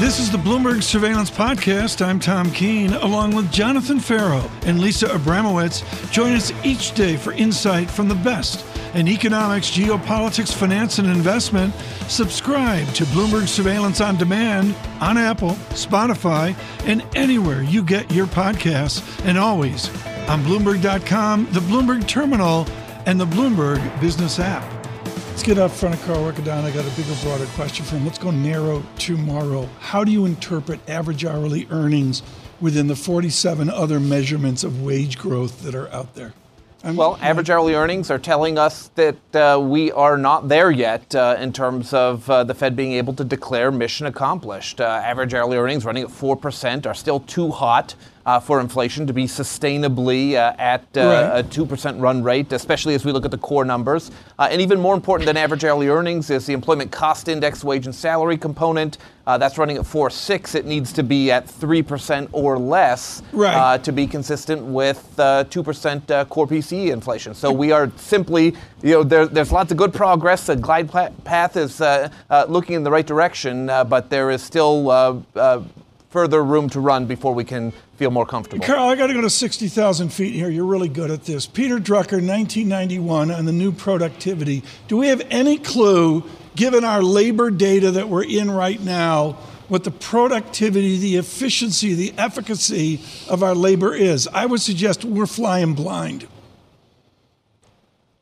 This is the Bloomberg Surveillance Podcast. I'm Tom Keene, along with Jon Ferro and Lisa Abramowicz. Join us each day for insight from the best in economics, geopolitics, finance, and investment. Subscribe to Bloomberg Surveillance on Demand on Apple, Spotify, and anywhere you get your podcasts, and always on Bloomberg.com, the Bloomberg Terminal, and the Bloomberg Business app. Let's get up front of Carl Riccadonna. I got a bigger, broader question for him. Let's go narrow tomorrow. How do you interpret average hourly earnings within the 47 other measurements of wage growth that are out there? Average hourly earnings are telling us that we are not there yet in terms of the Fed being able to declare mission accomplished. Average hourly earnings running at 4% are still too hot for inflation to be sustainably at a 2% run rate, especially as we look at the core numbers. And even more important than average hourly earnings is the employment cost index wage and salary component. That's running at 4.6. It needs to be at 3% or less to be consistent with 2% core PCE inflation. So we are simply, there's lots of good progress. The glide path is looking in the right direction, but there is still further room to run before we can feel more comfortable. Carl, I got to go to 60,000 feet here. You're really good at this. Peter Drucker, 1991, on the new productivity. Do we have any clue, given our labor data that we're in right now, what the productivity, the efficiency, the efficacy of our labor is? I would suggest we're flying blind.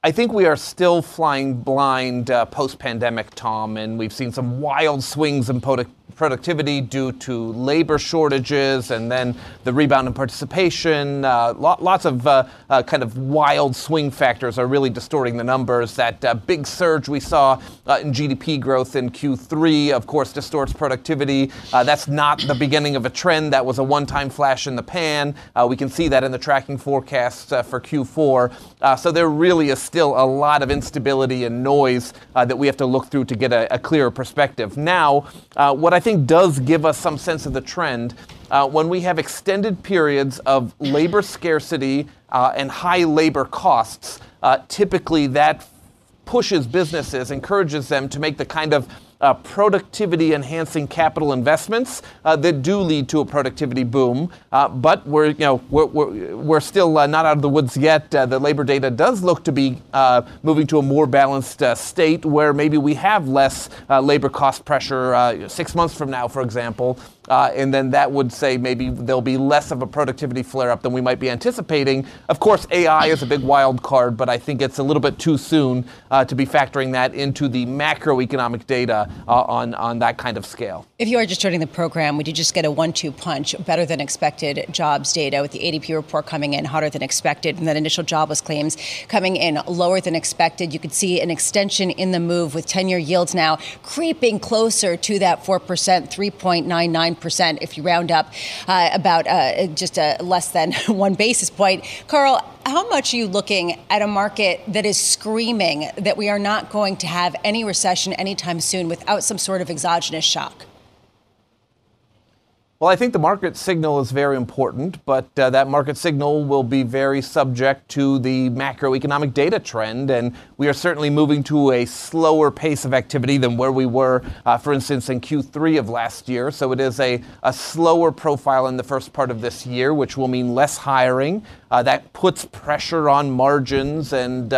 I think we are still flying blind post-pandemic, Tom, and we've seen some wild swings in productivity due to labor shortages and then the rebound in participation. Lots of kind of wild swing factors are really distorting the numbers. That big surge we saw in GDP growth in Q3, of course, distorts productivity. That's not the beginning of a trend. That was a one-time flash in the pan. We can see that in the tracking forecasts for Q4. So there really is still a lot of instability and noise that we have to look through to get a clearer perspective. Now, what I think does give us some sense of the trend when we have extended periods of labor scarcity and high labor costs. Typically that pushes businesses, encourages them to make the kind of productivity enhancing capital investments that do lead to a productivity boom. But we're still not out of the woods yet. The labor data does look to be moving to a more balanced state where maybe we have less labor cost pressure 6 months from now, for example. And then that would say maybe there'll be less of a productivity flare-up than we might be anticipating. Of course, AI is a big wild card, but I think it's a little bit too soon to be factoring that into the macroeconomic data on that kind of scale. If you are just joining the program, we did just get a 1-2 punch, better than expected jobs data with the ADP report coming in hotter than expected and then initial jobless claims coming in lower than expected. You could see an extension in the move with 10-year yields now creeping closer to that 4%, 3.99% if you round up about just less than 1 basis point. Carl, how much are you looking at a market that is screaming that we are not going to have any recession anytime soon without some sort of exogenous shock? Well, I think the market signal is very important, but that market signal will be very subject to the macroeconomic data trend. And we are certainly moving to a slower pace of activity than where we were, for instance, in Q3 of last year. So it is a slower profile in the first part of this year, which will mean less hiring. That puts pressure on margins and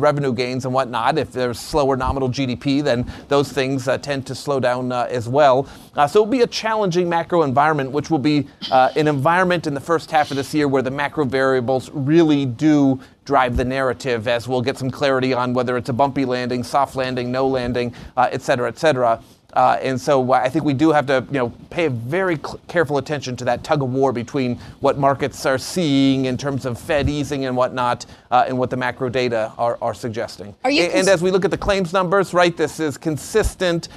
revenue gains and whatnot. If there's slower nominal GDP, then those things tend to slow down as well. So it'll be a challenging macro environment, which will be an environment in the first half of this year where the macro variables really do drive the narrative, as we'll get some clarity on whether it's a bumpy landing, soft landing, no landing, et cetera, et cetera. And so I think we do have to, pay very careful attention to that tug of war between what markets are seeing in terms of Fed easing and whatnot, and what the macro data are suggesting. And as we look at the claims numbers, right, this is consistent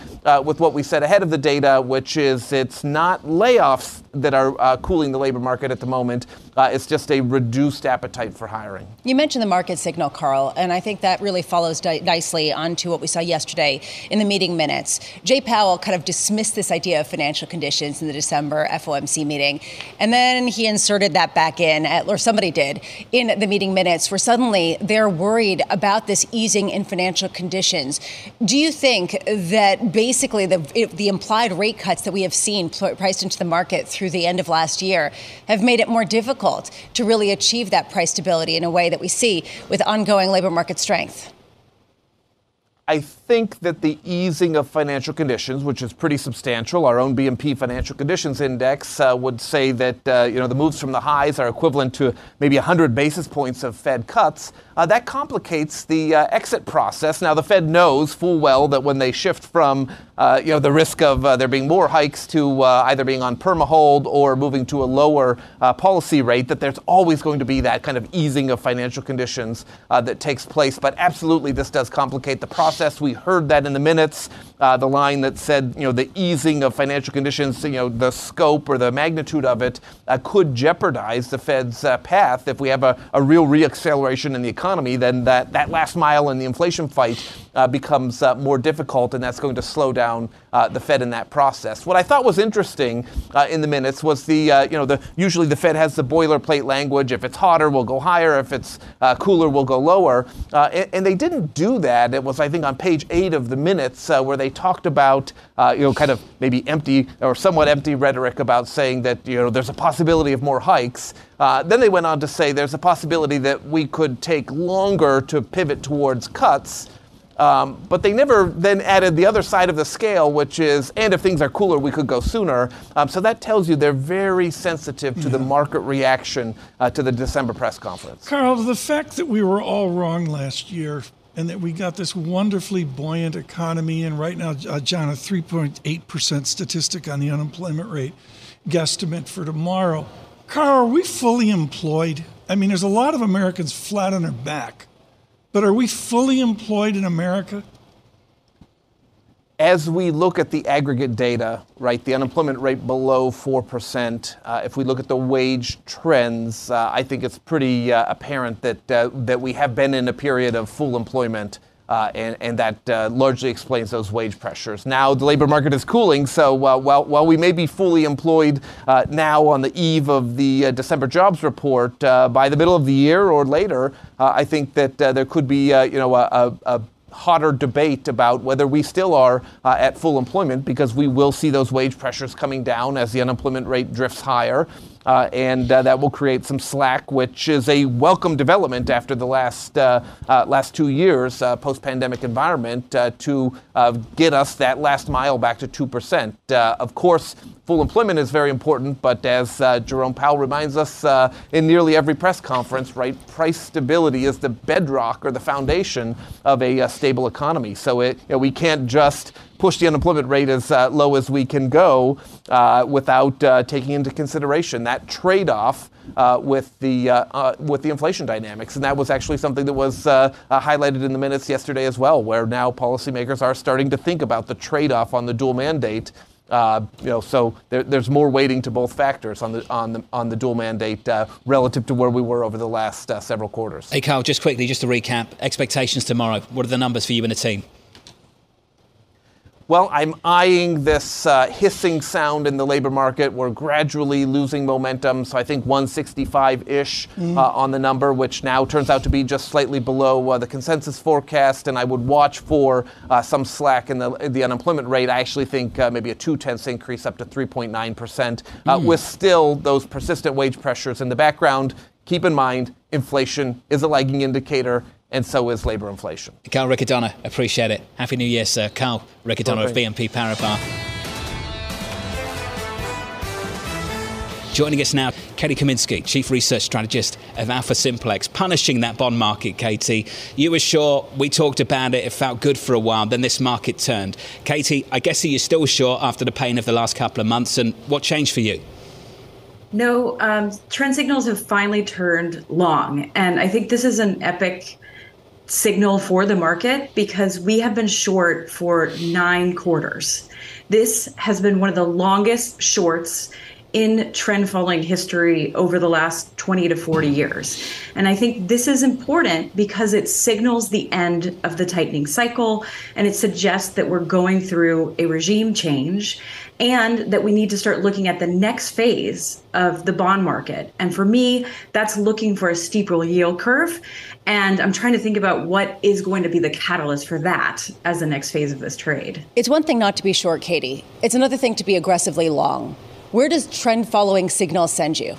with what we said ahead of the data, which is it's not layoffs that are cooling the labor market at the moment. It's just a reduced appetite for hiring. You mentioned the market signal, Carl, and I think that really follows nicely onto what we saw yesterday in the meeting minutes. JP Powell kind of dismissed this idea of financial conditions in the December FOMC meeting. And then he inserted that back in, or somebody did, in the meeting minutes, where suddenly they're worried about this easing in financial conditions. Do you think that basically the implied rate cuts that we have seen priced into the market through the end of last year have made it more difficult to really achieve that price stability in a way that we see with ongoing labor market strength? I think that the easing of financial conditions, which is pretty substantial, our own BNP Financial Conditions Index would say that the moves from the highs are equivalent to maybe 100 basis points of Fed cuts. That complicates the exit process. Now, the Fed knows full well that when they shift from the risk of there being more hikes to either being on perma-hold or moving to a lower policy rate, that there's always going to be that kind of easing of financial conditions that takes place. But absolutely, this does complicate the process. We heard that in the minutes, the line that said, the easing of financial conditions, the scope or the magnitude of it could jeopardize the Fed's path. If we have a real reacceleration in the economy, then that last mile in the inflation fight becomes more difficult, and that's going to slow down the Fed in that process. What I thought was interesting in the minutes was usually the Fed has the boilerplate language. If it's hotter, we'll go higher. If it's cooler, we'll go lower. And they didn't do that. It was, I think, on page 8 of the minutes where they talked about, kind of maybe empty or somewhat empty rhetoric about saying that, there's a possibility of more hikes. Then they went on to say there's a possibility that we could take longer to pivot towards cuts. But they never then added the other side of the scale, which is, and if things are cooler, we could go sooner. So that tells you they're very sensitive to the market reaction to the December press conference. Carl, the fact that we were all wrong last year and that we got this wonderfully buoyant economy, and right now, John, a 3.8% statistic on the unemployment rate guesstimate for tomorrow. Carl, are we fully employed? I mean, there's a lot of Americans flat on their back. But are we fully employed in America? As we look at the aggregate data, right, the unemployment rate below 4%, if we look at the wage trends, I think it's pretty apparent that we have been in a period of full employment, and that largely explains those wage pressures. Now, the labor market is cooling, so while we may be fully employed now on the eve of the December jobs report, by the middle of the year or later, I think that there could be a hotter debate about whether we still are at full employment, because we will see those wage pressures coming down as the unemployment rate drifts higher. And that will create some slack, which is a welcome development after the last 2 years post-pandemic environment to get us that last mile back to 2%. Of course, full employment is very important, but as Jerome Powell reminds us in nearly every press conference, right, price stability is the bedrock or the foundation of a stable economy. So we can't just push the unemployment rate as low as we can go without taking into consideration that trade-off with the inflation dynamics. And that was actually something that was highlighted in the minutes yesterday as well, where now policymakers are starting to think about the trade-off on the dual mandate. So there's more weighting to both factors on the dual mandate relative to where we were over the last several quarters. Hey, Carl, just quickly, just to recap, expectations tomorrow. What are the numbers for you and the team? Well, I'm eyeing this hissing sound in the labor market. We're gradually losing momentum, so I think 165-ish on the number, which now turns out to be just slightly below the consensus forecast, and I would watch for some slack in the unemployment rate. I actually think maybe a 0.2 increase up to 3.9%, with still those persistent wage pressures in the background. Keep in mind, inflation is a lagging indicator, and so is labor inflation. Carl Riccadonna, appreciate it. Happy New Year, sir. Carl Riccadonna of BNP Paribas. Joining us now, Katy Kaminski, Chief Research Strategist of AlphaSimplex, punishing that bond market, Katy. You were short, we talked about it, it felt good for a while, then this market turned. Katy, I guess you're still short after the pain of the last couple of months, and what changed for you? No, trend signals have finally turned long, and I think this is an epic signal for the market because we have been short for 9 quarters. This has been one of the longest shorts in trend following history over the last 20 to 40 years. And I think this is important because it signals the end of the tightening cycle, and it suggests that we're going through a regime change and that we need to start looking at the next phase of the bond market. And for me, that's looking for a steeper yield curve. And I'm trying to think about what is going to be the catalyst for that as the next phase of this trade. It's one thing not to be short, Katy. It's another thing to be aggressively long. Where does trend following signals send you?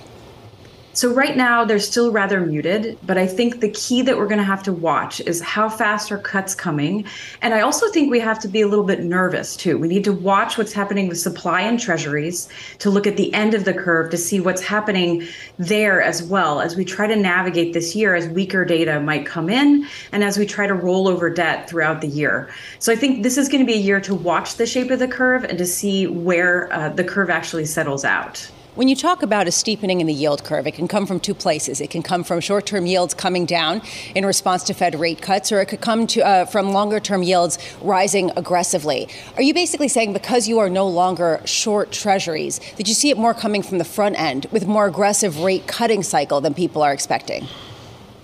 So right now, they're still rather muted, but I think the key that we're going to have to watch is how fast are cuts coming. And I also think we have to be a little bit nervous, too. We need to watch what's happening with supply and treasuries to look at the end of the curve to see what's happening there as well as we try to navigate this year as weaker data might come in and as we try to roll over debt throughout the year. So I think this is going to be a year to watch the shape of the curve and to see where the curve actually settles out. When you talk about a steepening in the yield curve, it can come from two places. It can come from short-term yields coming down in response to Fed rate cuts, or it could come from longer-term yields rising aggressively. Are you basically saying because you are no longer short treasuries, that you see it more coming from the front end with more aggressive rate cutting cycle than people are expecting?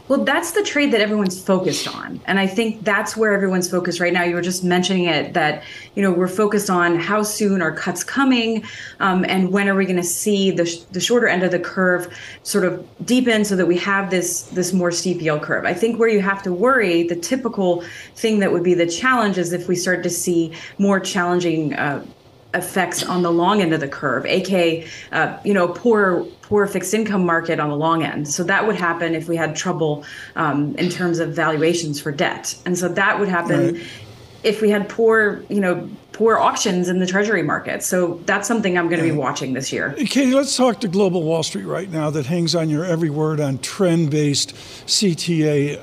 Well, that's the trade that everyone's focused on. And I think that's where everyone's focused right now. You were just mentioning it, that, we're focused on how soon are cuts coming and when are we going to see the shorter end of the curve sort of deepen so that we have this more steep yield curve. I think where you have to worry, the typical thing that would be the challenge is if we start to see more challenging effects on the long end of the curve, aka, poor fixed income market on the long end. So that would happen if we had trouble in terms of valuations for debt. And so that would happen if we had poor auctions in the treasury market. So that's something I'm going to be watching this year. Katy, let's talk to Global Wall Street right now that hangs on your every word on trend-based CTA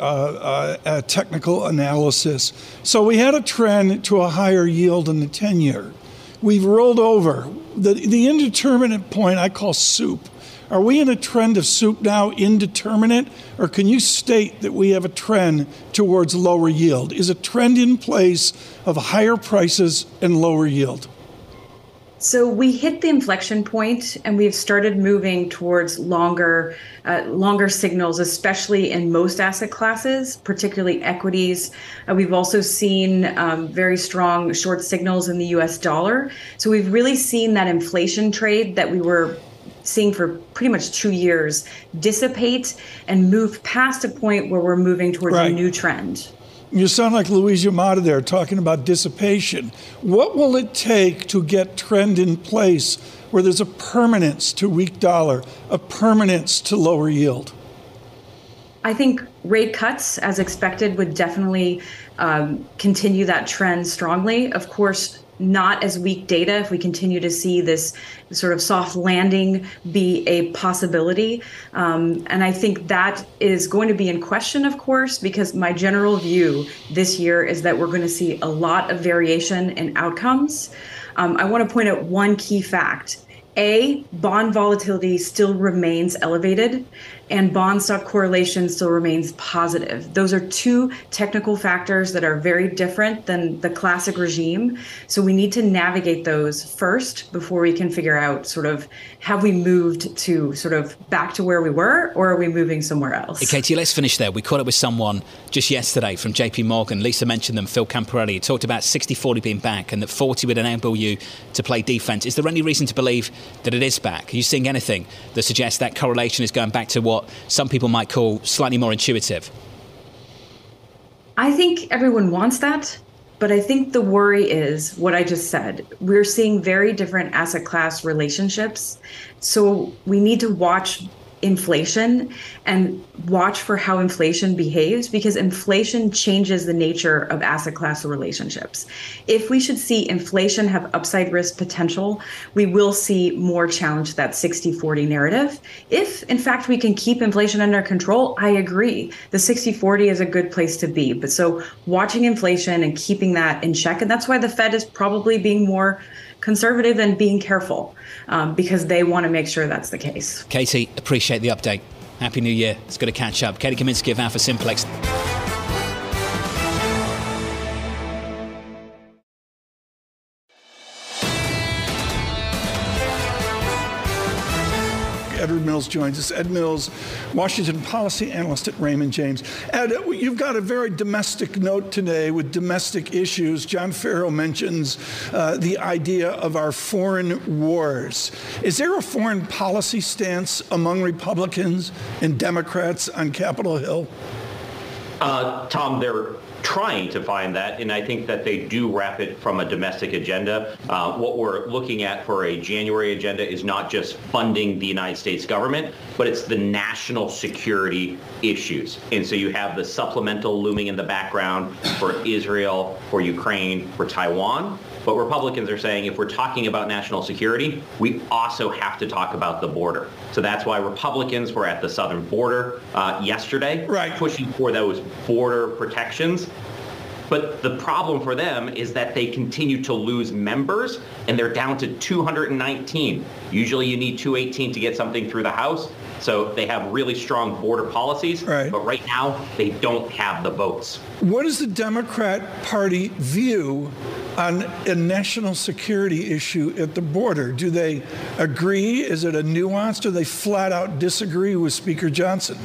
technical analysis. So we had a trend to a higher yield in the 10-year. We've rolled over. The indeterminate point I call soup. Are we in a trend of soup now, indeterminate? Or can you state that we have a trend towards lower yield? Is a trend in place of higher prices and lower yield? So we hit the inflection point and we've started moving towards longer signals, especially in most asset classes, particularly equities. We've also seen very strong short signals in the US dollar. So we've really seen that inflation trade that we were seeing for pretty much 2 years dissipate and move past a point where we're moving towards a new trend. You sound like Louise Yamada there talking about dissipation. What will it take to get trend in place where there's a permanence to weak dollar, a permanence to lower yield? I think rate cuts, as expected, would definitely continue that trend strongly. Of course, not as weak data if we continue to see this sort of soft landing be a possibility. And I think that is going to be in question, of course, because my general view this year is that we're going to see a lot of variation in outcomes. I want to point out one key fact. Bond volatility still remains elevated and bond stock correlation still remains positive. Those are two technical factors that are very different than the classic regime. So we need to navigate those first before we can figure out sort of have we moved to sort of back to where we were or are we moving somewhere else? Hey, Katy, let's finish there. We caught up with someone just yesterday from JP Morgan. Lisa mentioned them, Phil Camporelli. He talked about 60-40 being back and that 40 would enable you to play defense. Is there any reason to believe that it is back? Are you seeing anything that suggests that correlation is going back to what some people might call slightly more intuitive? I think everyone wants that, but I think the worry is what I just said. We're seeing very different asset class relationships. So we need to watch inflation and watch for how inflation behaves because inflation changes the nature of asset class relationships. If we should see inflation have upside risk potential, we will see more challenge to that 60-40 narrative. If, in fact, we can keep inflation under control, I agree. The 60-40 is a good place to be. But so watching inflation and keeping that in check, and that's why the Fed is probably being more conservative and being careful because they want to make sure that's the case. Katy, appreciate the update. Happy New Year. It's good to catch up. Katy Kaminski of AlphaSimplex. Edward Mills joins us. Ed Mills, Washington policy analyst at Raymond James. Ed, you've got a very domestic note today with domestic issues. Jon Ferro mentions the idea of our foreign wars. Is there a foreign policy stance among Republicans and Democrats on Capitol Hill? Tom, they're trying to find that, and I think that they do wrap it from a domestic agenda. What we're looking at for a January agenda is not just funding the United States government, but it's the national security issues. And so you have the supplemental looming in the background for Israel, for Ukraine, for Taiwan. But Republicans are saying if we're talking about national security, we also have to talk about the border. So that's why Republicans were at the southern border yesterday, pushing for those border protections. But the problem for them is that they continue to lose members, and they're down to 219. Usually you need 218 to get something through the House. So they have really strong border policies, but right now they don't have the votes. What is the Democrat Party view on a national security issue at the border? Do they agree? Is it a nuance? Do they flat out disagree with Speaker Johnson?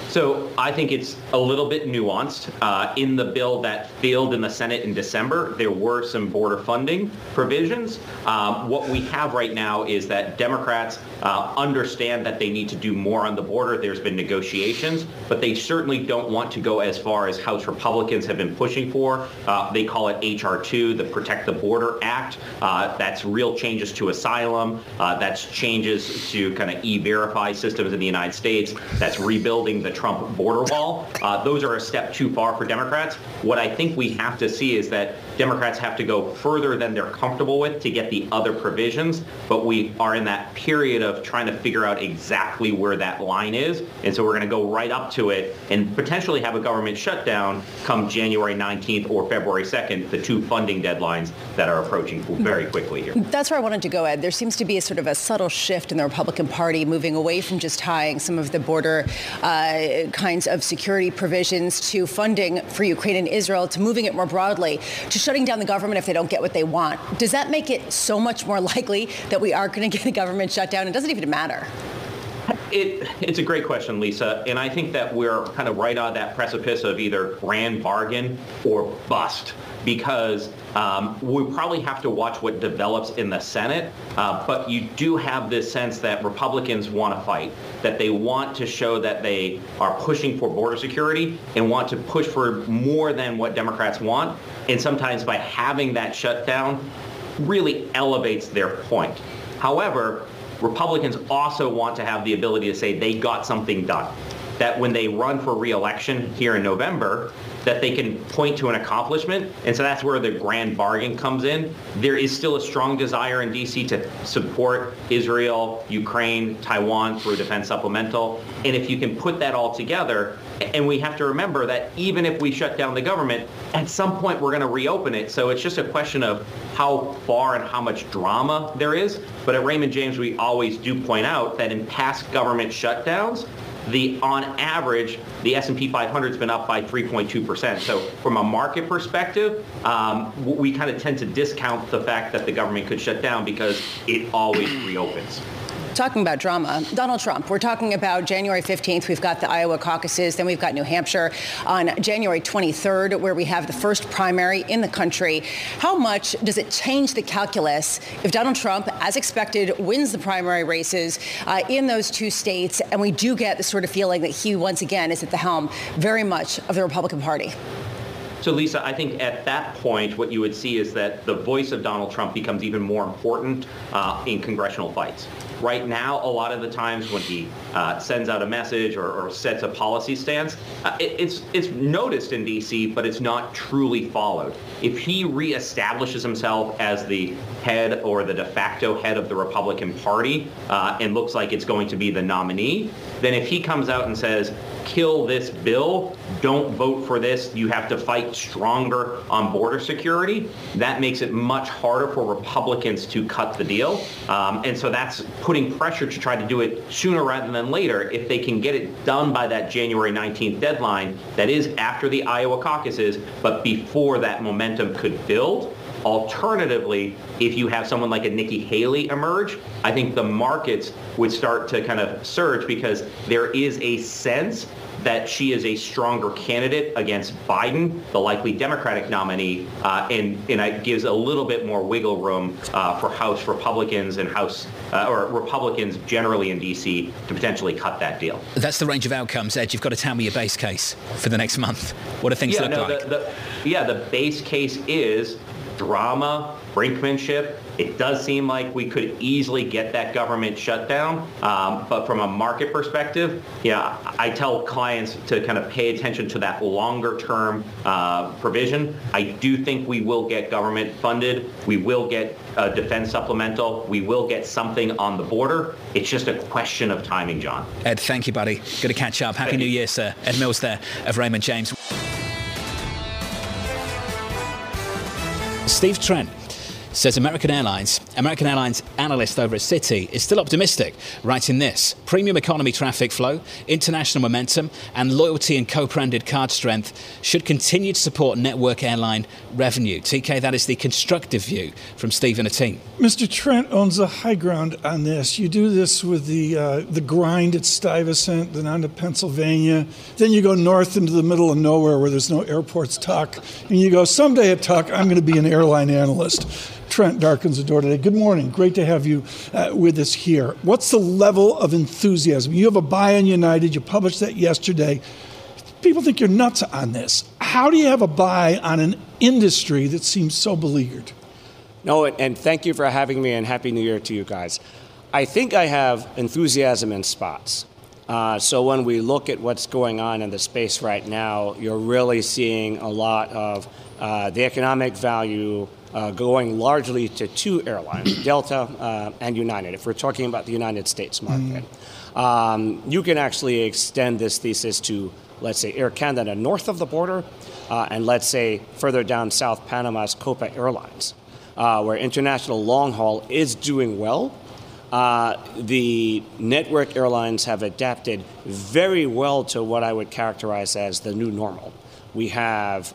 So I think it's a little bit nuanced. In the bill that failed in the Senate in December, there were some border funding provisions. What we have right now is that Democrats understand that they need to do more on the border. There's been negotiations, but they certainly don't want to go as far as House Republicans have been pushing for. They call it H.R. 2, the Protect the Border Act. That's real changes to asylum. That's changes to kind of e-verify systems in the United States. That's rebuilding the Trump border wall. Those are a step too far for Democrats. What I think we have to see is that Democrats have to go further than they're comfortable with to get the other provisions, but we are in that period of trying to figure out exactly where that line is, and so we're going to go right up to it and potentially have a government shutdown come January 19th or February 2nd, the two funding deadlines that are approaching very quickly here. That's where I wanted to go, Ed. There seems to be a sort of a subtle shift in the Republican Party moving away from just tying some of the border kinds of security provisions to funding for Ukraine and Israel, to moving it more broadly, to shutting down the government if they don't get what they want. Does that make it so much more likely that we are going to get a government shutdown? It doesn't even matter. It's a great question, Lisa, and I think that we're kind of right on that precipice of either grand bargain or bust, because we probably have to watch what develops in the Senate, but you do have this sense that Republicans want to fight, that they want to show that they are pushing for border security and want to push for more than what Democrats want, and sometimes by having that shutdown really elevates their point. However, Republicans also want to have the ability to say they got something done, that when they run for re-election here in November, that they can point to an accomplishment. And so that's where the grand bargain comes in. There is still a strong desire in D.C. to support Israel, Ukraine, Taiwan through a defense supplemental. And if you can put that all together, and we have to remember that even if we shut down the government, at some point we're going to reopen it. So it's just a question of how far and how much drama there is. But at Raymond James, we always do point out that in past government shutdowns, on average, the S&P 500 has been up by 3.2%. So from a market perspective, we kind of tend to discount the fact that the government could shut down because it always reopens. Talking about drama, Donald Trump, we're talking about January 15th. We've got the Iowa caucuses. Then we've got New Hampshire on January 23rd, where we have the first primary in the country. How much does it change the calculus if Donald Trump, as expected, wins the primary races in those two states, and we do get the sort of feeling that he once again is at the helm very much of the Republican Party? So, Lisa, I think at that point, what you would see is that the voice of Donald Trump becomes even more important in congressional fights. Right now, a lot of the times when he sends out a message or sets a policy stance, it's noticed in D.C., but it's not truly followed. If he reestablishes himself as the head or the de facto head of the Republican Party and looks like it's going to be the nominee, then if he comes out and says, kill this bill, don't vote for this, you have to fight stronger on border security, that makes it much harder for Republicans to cut the deal. And so that's putting pressure to try to do it sooner rather than later. If they can get it done by that January 19th deadline, that is after the Iowa caucuses, but before that momentum could build, Alternatively, if you have someone like a Nikki Haley emerge, I think the markets would start to kind of surge because there is a sense that she is a stronger candidate against Biden, the likely Democratic nominee, and it gives a little bit more wiggle room for House Republicans and or Republicans generally in D.C. to potentially cut that deal. That's the range of outcomes, Ed. You've got to tell me your base case for the next month. What do things look like? The base case is drama, brinkmanship. It does seem like we could easily get that government shutdown, but from a market perspective, I tell clients to kind of pay attention to that longer term provision. I do think we will get government funded. We will get a defense supplemental. We will get something on the border. It's just a question of timing, John. Ed, thank you, buddy. Good to catch up. Happy New Year, sir. Ed Mills there of Raymond James. Steve Trent says American Airlines analyst over at Citi is still optimistic, writing this: premium economy traffic flow, international momentum, and loyalty and co-branded card strength should continue to support network airline revenue. TK, that is the constructive view from Steve and the team. Mr. Trent owns the high ground on this. You do this with the grind at Stuyvesant, then on to Pennsylvania. Then you go north into the middle of nowhere where there's no airports, Tuck. And you go, someday at Tuck, I'm going to be an airline analyst. Trent darkens the door today. Good morning. Great to have you with us here. What's the level of enthusiasm? You have a buy on United. You published that yesterday. People think you're nuts on this. How do you have a buy on an industry that seems so beleaguered? No, and thank you for having me, and Happy New Year to you guys. I think I have enthusiasm in spots. So when we look at what's going on in the space right now, you're really seeing a lot of the economic value going largely to two airlines, Delta and United, if we're talking about the United States market. You can actually extend this thesis to, let's say, Air Canada north of the border, and let's say further down south, Panama's Copa Airlines, where international long haul is doing well. The network airlines have adapted very well to what I would characterize as the new normal. We have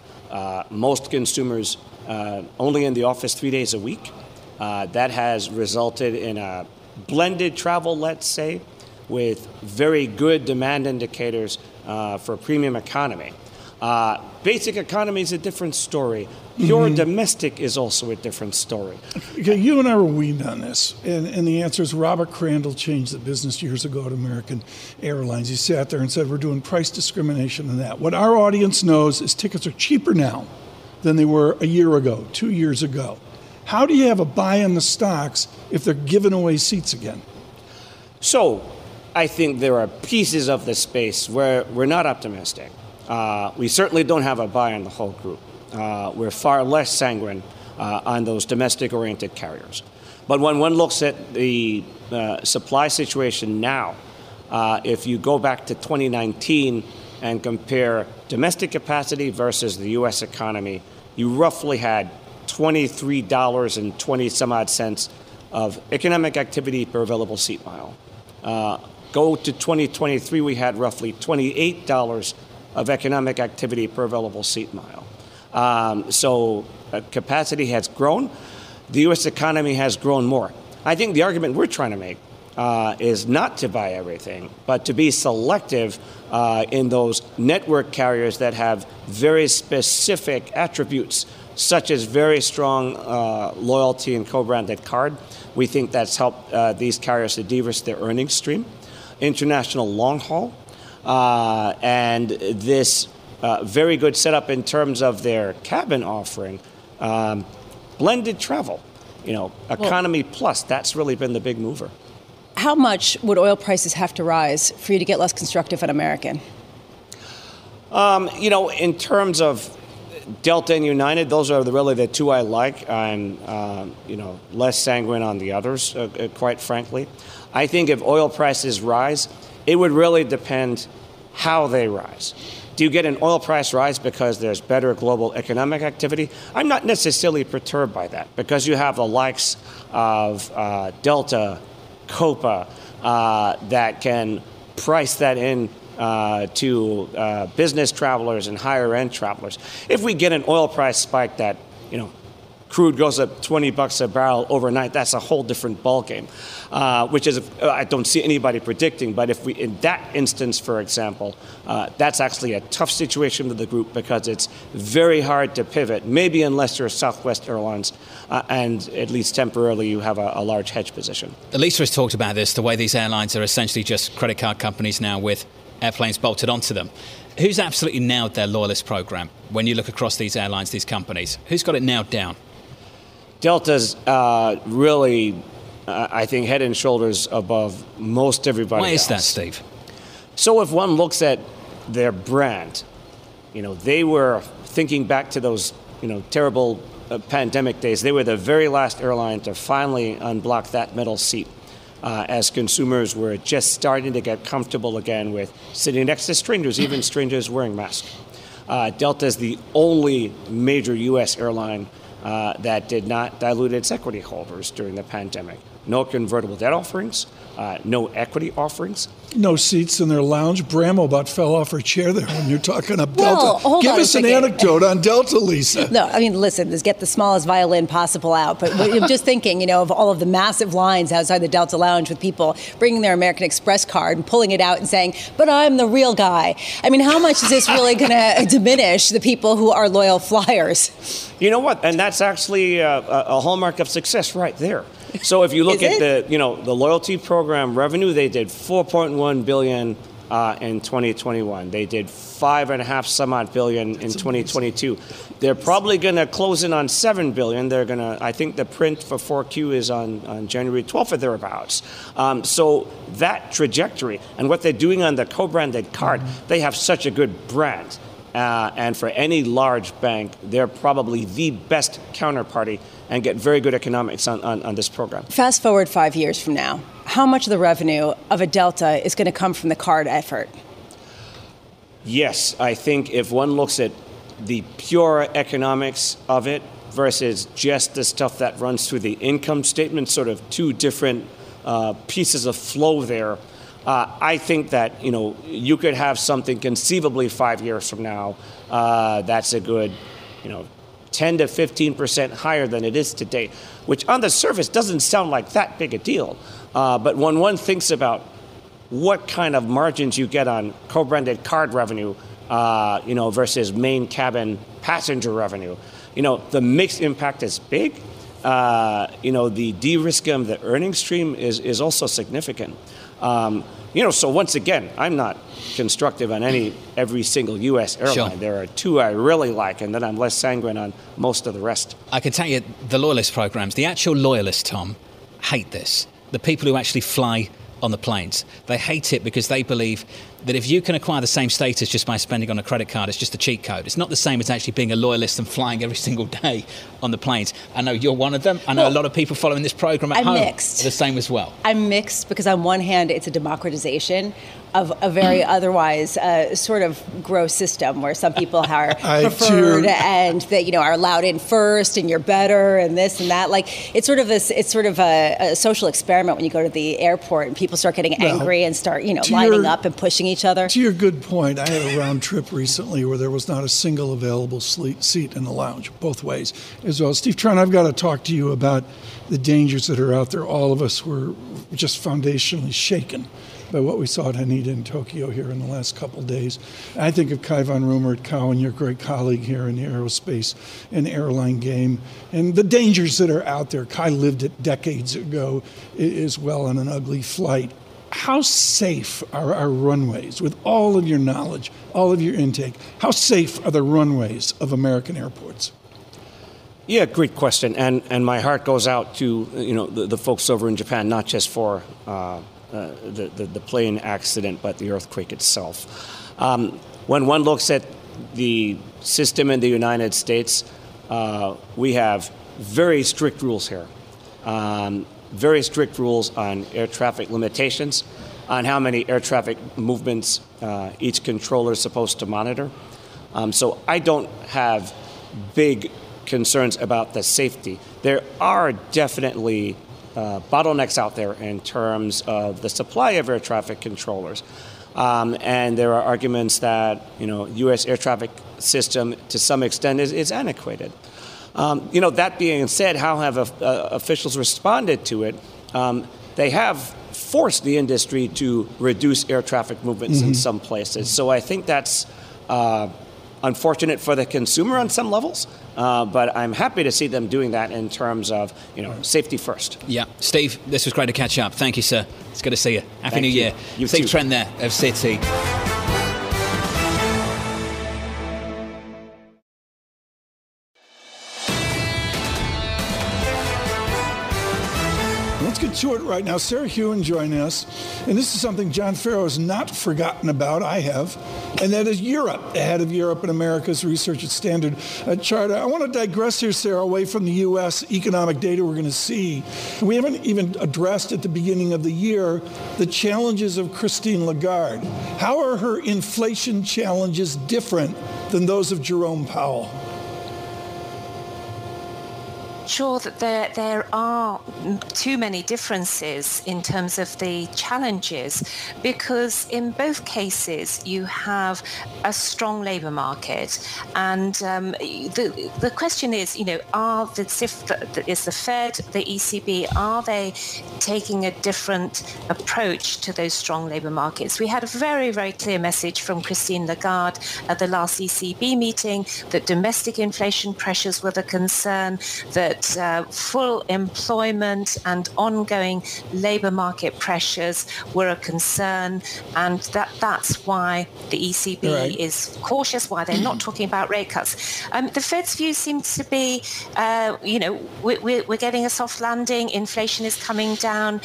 most consumers only in the office 3 days a week. That has resulted in a blended travel, let's say, with very good demand indicators for premium economy. Basic economy is a different story. Pure domestic is also a different story. Okay, you and I were weaned on this, and the answer is Robert Crandall changed the business years ago at American Airlines. He sat there and said, we're doing price discrimination and that. What our audience knows is tickets are cheaper now than they were a year ago, 2 years ago. How do you have a buy on the stocks if they're giving away seats again? So I think there are pieces of the space where we're not optimistic. We certainly don't have a buy on the whole group. We're far less sanguine on those domestic-oriented carriers. But when one looks at the supply situation now, if you go back to 2019 and compare domestic capacity versus the U.S. economy, you roughly had $23.20 some odd cents of economic activity per available seat mile. Go to 2023, we had roughly $28 of economic activity per available seat mile. So capacity has grown. The U.S. economy has grown more. I think the argument we're trying to make is not to buy everything, but to be selective in those network carriers that have very specific attributes, such as very strong loyalty and co-branded card. We think that's helped these carriers to de-risk their earnings stream. International long haul, and this very good setup in terms of their cabin offering. Blended travel, economy plus, that's really been the big mover. How much would oil prices have to rise for you to get less constructive on American? In terms of Delta and United, those are really the two I like. I'm, less sanguine on the others, quite frankly. I think if oil prices rise, it would really depend how they rise. Do you get an oil price rise because there's better global economic activity? I'm not necessarily perturbed by that because you have the likes of Delta, Copa, that can price that in to business travelers and higher end travelers. If we get an oil price spike that, crude goes up $20 a barrel overnight, that's a whole different ballgame, which is, I don't see anybody predicting. But if we, in that instance, for example, that's actually a tough situation for the group because it's very hard to pivot, maybe unless you're Southwest Airlines, and at least temporarily you have a large hedge position. Lisa has talked about this, the way these airlines are essentially just credit card companies now with airplanes bolted onto them. Who's absolutely nailed their loyalist program when you look across these airlines, these companies? Who's got it nailed down? Delta's really, I think, head and shoulders above most everybody else. Why is that, Steve? So if one looks at their brand, they were thinking back to those, terrible pandemic days. They were the very last airline to finally unblock that middle seat. As consumers were just starting to get comfortable again with sitting next to strangers, even strangers wearing masks. Delta is the only major U.S. airline that did not dilute its equity holders during the pandemic. No convertible debt offerings, no equity offerings. No seats in their lounge. Brammo about fell off her chair there when you're talking up Delta. Give us an anecdote on Delta, Lisa. No, I mean, listen, let's get the smallest violin possible out. But I'm just thinking, of all of the massive lines outside the Delta lounge with people bringing their American Express card and pulling it out and saying, but I'm the real guy. I mean, how much is this really going to diminish the people who are loyal flyers? You know what? And that's actually a hallmark of success right there. So if you look at the loyalty program revenue, they did $4.1 billion in 2021. They did $5.5 some odd billion in 2022. They're probably going to close in on $7 billion. They're going to, I think the print for 4Q is on January 12th or thereabouts. So that trajectory and what they're doing on the co-branded card, they have such a good brand. And for any large bank, they're probably the best counterparty and get very good economics on this program. Fast forward 5 years from now, how much of the revenue of a Delta is going to come from the card effort? Yes, I think if one looks at the pure economics of it versus just the stuff that runs through the income statement, sort of two different pieces of flow there, I think that, you could have something conceivably 5 years from now that's a good, 10 to 15% higher than it is today, which on the surface doesn't sound like that big a deal. But when one thinks about what kind of margins you get on co-branded card revenue, versus main cabin passenger revenue, the mixed impact is big. The de-risking of the earnings stream is also significant. So once again, I'm not constructive on every single U.S. airline. Sure. There are two I really like, and then I'm less sanguine on most of the rest. I can tell you the loyalist programs, the actual loyalists, Tom, hate this. The people who actually fly on the planes. They hate it because they believe that if you can acquire the same status just by spending on a credit card, it's just a cheat code. It's not the same as actually being a loyalist and flying every single day on the planes. I know you're one of them. I know a lot of people following this program at home are the same as well. I'm mixed because on one hand, it's a democratization of a very otherwise sort of gross system where some people are preferred and that are allowed in first and you're better and this and that. Like it's sort of a social experiment when you go to the airport and people start getting angry and start lining up and pushing each other. To your good point, I had a round trip recently where there was not a single available seat in the lounge, both ways as well. Steve Trent, I've got to talk to you about the dangers that are out there. All of us were just foundationally shaken by what we saw at Haneda in Tokyo here in the last couple of days. I think of Kai von Rumer at Cowen, your great colleague here in the aerospace and airline game, and the dangers that are out there. Kai lived it decades ago as well on an ugly flight. How safe are our runways? With all of your knowledge, all of your intake, how safe are the runways of American airports? Yeah, great question. And my heart goes out to the folks over in Japan, not just for the plane accident, but the earthquake itself. When one looks at the system in the United States, we have very strict rules here. Very strict rules on air traffic limitations, on how many air traffic movements each controller is supposed to monitor. So I don't have big concerns about the safety. There are definitely bottlenecks out there in terms of the supply of air traffic controllers. And there are arguments that, U.S. air traffic system to some extent is antiquated. That being said, how have officials responded to it? They have forced the industry to reduce air traffic movements in some places. So I think that's unfortunate for the consumer on some levels, but I'm happy to see them doing that in terms of, safety first. Yeah. Steve, this was great to catch up. Thank you, sir. It's good to see you. Happy New Year. You Steve too. Trent there of Citi. Let's get to it right now. Sarah Hewin joining us. And this is something Jon Ferro has not forgotten about. I have. And that is Europe, the head of Europe and America's research at Standard Chartered. I want to digress here, Sarah, away from the U.S. economic data we're going to see. And we haven't even addressed at the beginning of the year the challenges of Christine Lagarde. How are her inflation challenges different than those of Jerome Powell? Sure that there are too many differences in terms of the challenges, because in both cases you have a strong labour market, and the question is, is the Fed, the ECB, are they taking a different approach to those strong labour markets? We had a very, very clear message from Christine Lagarde at the last ECB meeting that domestic inflation pressures were the concern, that full employment and ongoing labour market pressures were a concern, and that's why the ECB is cautious, why they're not talking about rate cuts. The Fed's view seems to be, we're getting a soft landing, inflation is coming down,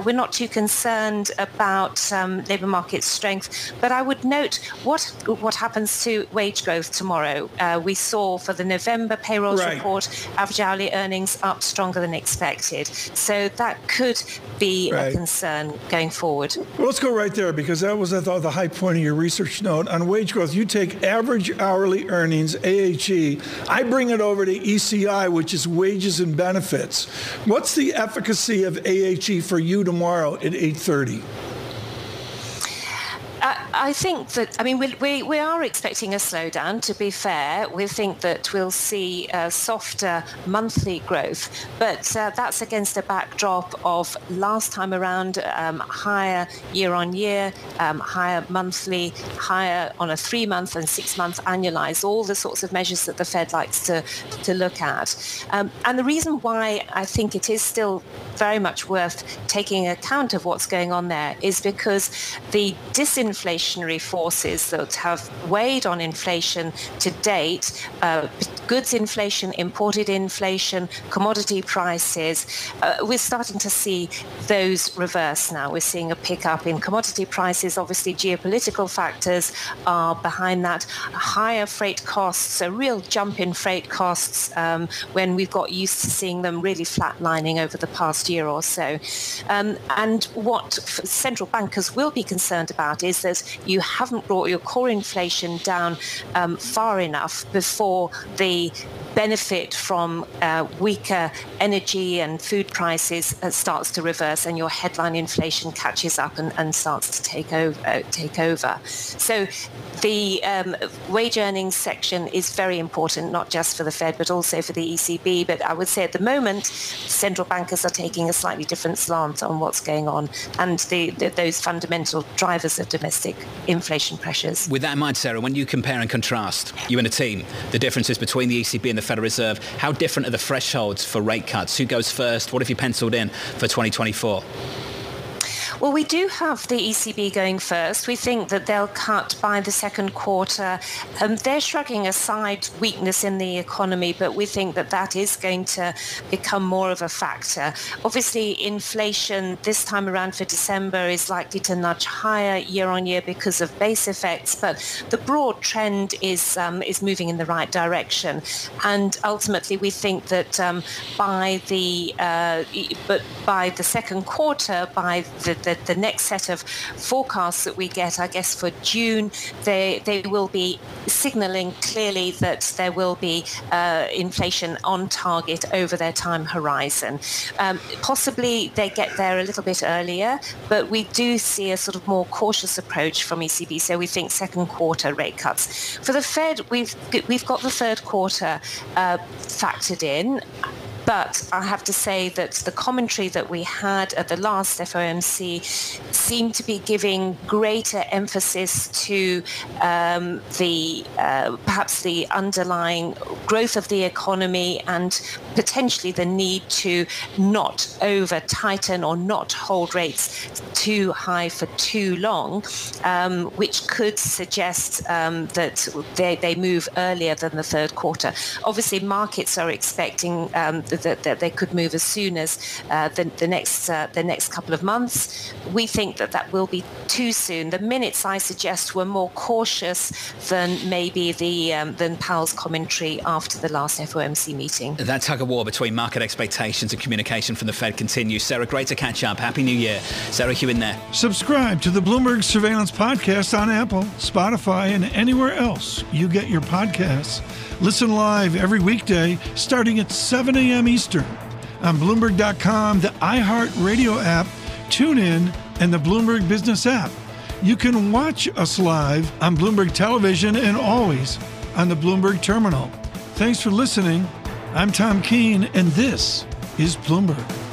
we're not too concerned about labour market strength. But I would note what happens to wage growth tomorrow. We saw for the November payrolls report, average hourly earnings up stronger than expected. So that could be a concern going forward. Well, let's go right there, because that was, I thought, the high point of your research note on wage growth. You take average hourly earnings, AHE. I bring it over to ECI, which is wages and benefits. What's the efficacy of AHE for you tomorrow at 8:30? I think that, we are expecting a slowdown, to be fair. We think that we'll see softer monthly growth, but that's against a backdrop of last time around higher year-on-year, higher monthly, higher on a 3-month and 6-month annualized, all the sorts of measures that the Fed likes to look at. And the reason why I think it is still very much worth taking account of what's going on there is because the disinflationary forces that have weighed on inflation to date, goods inflation, imported inflation, commodity prices, we're starting to see those reverse now. We're seeing a pickup in commodity prices. Obviously, geopolitical factors are behind that. Higher freight costs, a real jump in freight costs when we've got used to seeing them really flatlining over the past year or so. And what central bankers will be concerned about is that you haven't brought your core inflation down far enough before the benefit from weaker energy and food prices starts to reverse, and your headline inflation catches up and starts to take over. So the wage earnings section is very important, not just for the Fed, but also for the ECB. But I would say at the moment, central bankers are taking a slightly different slant on what's going on and those fundamental drivers of domestic inflation pressures. With that in mind, Sarah, when you compare and contrast, you and a team, the differences between the ECB and the Federal Reserve, how different are the thresholds for rate cuts? Who goes first? What have you penciled in for 2024? Well, we do have the ECB going first. We think that they'll cut by the second quarter. They're shrugging aside weakness in the economy, but we think that that is going to become more of a factor. Obviously, inflation this time around for December is likely to nudge higher year on year because of base effects, but the broad trend is moving in the right direction. And ultimately, we think that by the second quarter, by the the next set of forecasts that we get, I guess, for June, they will be signaling clearly that there will be inflation on target over their time horizon. Possibly they get there a little bit earlier, but we do see a sort of more cautious approach from ECB. So we think second quarter rate cuts. For the Fed, we've got the third quarter factored in. But I have to say that the commentary that we had at the last FOMC seemed to be giving greater emphasis to perhaps the underlying growth of the economy and potentially the need to not over-tighten or not hold rates too high for too long, which could suggest that they move earlier than the third quarter. Obviously, markets are expecting that they could move as soon as the next couple of months. We think that will be too soon. The minutes, I suggest, were more cautious than maybe than Powell's commentary after the last FOMC meeting. That tug of war between market expectations and communication from the Fed continues. Sarah, great to catch up. Happy New Year. Sarah Hewin there. Subscribe to the Bloomberg Surveillance Podcast on Apple, Spotify, and anywhere else you get your podcasts. Listen live every weekday starting at 7 a.m. Eastern on Bloomberg.com, the iHeartRadio app, TuneIn, and the Bloomberg Business app. You can watch us live on Bloomberg Television and always on the Bloomberg Terminal. Thanks for listening. I'm Tom Keene, and this is Bloomberg.